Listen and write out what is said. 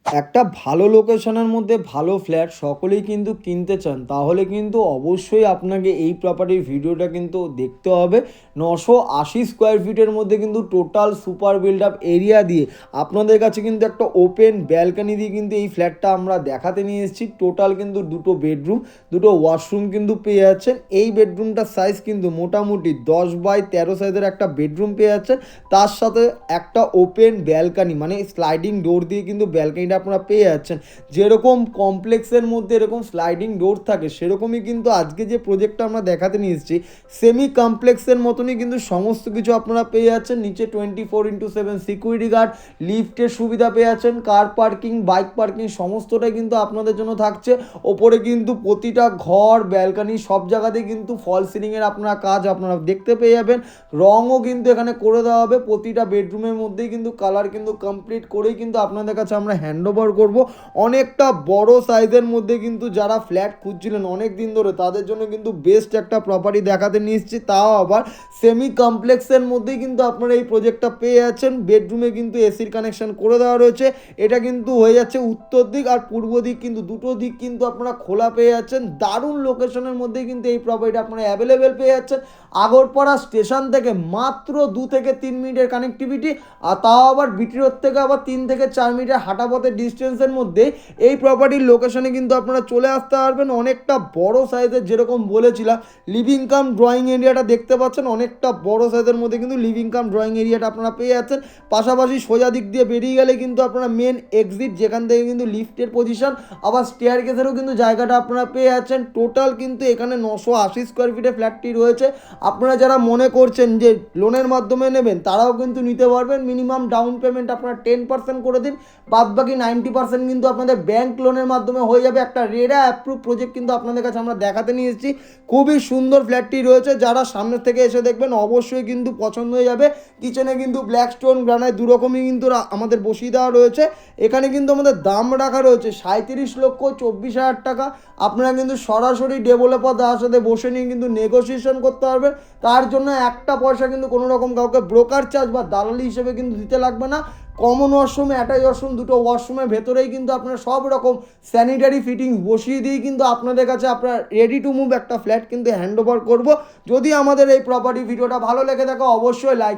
একটা ভালো লোকেশনের মধ্যে ভালো ফ্ল্যাট সকলেই কিন্তু কিনতে চান, তাহলে কিন্তু অবশ্যই আপনাকে এই প্রপার্টির ভিডিওটা কিন্তু দেখতে হবে। 980 স্কোয়ার ফিটের মধ্যে কিন্তু total super build up area দিয়ে আপনাদের কাছে কিন্তু একটা ওপেন ব্যালকানি দিয়ে কিন্তু এই ফ্ল্যাটটা আমরা দেখাতে নিয়ে এসেছি। টোটাল কিন্তু দুটো বেডরুম, দুটো ওয়াশরুম কিন্তু পেয়ে যাচ্ছেন। এই বেডরুমটার সাইজ কিন্তু মোটামুটি 10x13 সাইজের একটা বেডরুম পেয়ে যাচ্ছেন। তার সাথে একটা ওপেন ব্যালকানি, মানে স্লাইডিং ডোর দিয়ে কিন্তু ব্যালকানিটা আপনারা পেয়ে যাচ্ছেন। যেরকম কমপ্লেক্সের মধ্যে এরকম স্লাইডিং ডোর থাকে, সেরকমই কিন্তু আজকে যে প্রজেক্টটা আমরা দেখাতে নিয়ে এসেছি সেমি কমপ্লেক্সের মতনই কিন্তু সমস্ত কিছু আপনারা পেয়ে যাচ্ছেন। নিচে 24x7 সিকিউরিটি গার্ড, লিফটের সুবিধা পেয়ে যাচ্ছেন, কার পার্কিং, বাইক পার্কিং সমস্তটাই কিন্তু আপনাদের জন্য থাকছে। ওপরে কিন্তু প্রতিটা ঘর, ব্যালকানি সব জায়গাতেই কিন্তু ফল সিলিংয়ের আপনারা কাজ আপনারা দেখতে পেয়ে যাবেন। রঙও কিন্তু এখানে করে দেওয়া হবে। প্রতিটা বেডরুমের মধ্যেই কিন্তু কালার কিন্তু কমপ্লিট করেই কিন্তু আপনাদের কাছে আমরা হ্যান্ড ওভার করবো। অনেকটা বড় সাইজের মধ্যে কিন্তু যারা ফ্ল্যাট খুঁজছিলেন অনেক দিন ধরে, তাদের জন্য কিন্তু বেস্ট একটা প্রপার্টি দেখাতে নিয়ে এসেছি, তাও আবার সেমি কমপ্লেক্সের মধ্যেই কিন্তু আপনারা এই প্রজেক্টটা পেয়ে যাচ্ছেন। বেডরুমে কিন্তু এসির কানেকশন করে দেওয়া রয়েছে। এটা কিন্তু হয়ে যাচ্ছে উত্তর দিক আর পূর্ব দিক, কিন্তু দুটো দিক কিন্তু আপনারা খোলা পেয়ে যাচ্ছেন। দারুণ লোকেশনের মধ্যেই কিন্তু এই প্রপার্টিটা আপনারা অ্যাভেলেবেল পেয়ে যাচ্ছেন। আগরপাড়া স্টেশন থেকে মাত্র 2 থেকে 3 মিনিটের কানেক্টিভিটি, আর তাও আবার বিটি রোড থেকে আবার 3 থেকে 4 মিনিটের হাঁটা পথের ডিস্টেন্সের মধ্যে এই প্রপার্টির লোকেশনে কিন্তু আপনারা চলে আসতে পারবেন। অনেকটা বড় সাইজের, যেরকম বলেছিলাম লিভিং কাম ড্রয়িং এরিয়াটা দেখতে পাচ্ছেন, অনেকটা বড় সাইজের মধ্যে কিন্তু লিভিং কাম ড্রয়িং এরিয়াটা আপনারা পেয়ে যাচ্ছেন। পাশাপাশি সোজা দিক দিয়ে বেরিয়ে গেলে কিন্তু আপনারা মেন এক্সিট, যেখান থেকে কিন্তু লিফটের পজিশন, আবার স্টেয়ার কেসেরও কিন্তু জায়গাটা আপনারা পেয়ে যাচ্ছেন। টোটাল কিন্তু এখানে 980 স্কোয়ার ফিটে ফ্ল্যাটটি রয়েছে। আপনারা যারা মনে করছেন যে লোনের মাধ্যমে নেবেন, তারাও কিন্তু নিতে পারবেন। মিনিমাম ডাউন পেমেন্ট আপনারা 10% করে দিন, বাদ বাকি 90% কিন্তু আপনাদের ব্যাংক লোনের মাধ্যমে হয়ে যাবে। একটা রেরা অ্যাপ্রুভ প্রজেক্ট কিন্তু আপনাদের কাছে আমরা দেখাতে নিয়ে এসেছি। খুবই সুন্দর ফ্ল্যাটটি রয়েছে, যারা সামনের থেকে এসে দেখবেন অবশ্যই কিন্তু পছন্দ হয়ে যাবে। কিচেনে কিন্তু ব্ল্যাক স্টোন গ্রানাইট দুরকমই কিন্তু আমাদের বসিয়ে দেওয়া রয়েছে। এখানে কিন্তু আমাদের দাম রাখা রয়েছে 37,24,000 টাকা। আপনারা কিন্তু সরাসরি ডেভেলপার দার সাথে বসে নিয়ে কিন্তু নেগোসিয়েশন করতে পারবেন। তার জন্য একটা পয়সা কিন্তু কোনো রকম কাউকে ব্রোকার চার্জ বা দালালি হিসেবে কিন্তু দিতে লাগবে না। কমন ওয়াশরুম, অ্যাটাচ ওয়াশরুম, দুটো ওয়াশরুমের ভেতরেই কিন্তু আপনারা সব রকম স্যানিটারি ফিটিংস বসিয়ে দিয়ে কিন্তু আপনাদের কাছে আপনার রেডি টু মুভ একটা ফ্ল্যাট কিন্তু হ্যান্ড ওভার করবো। যদি আমাদের এই প্রপার্টি ভিডিওটা ভালো লেগে থাকে অবশ্যই লাইক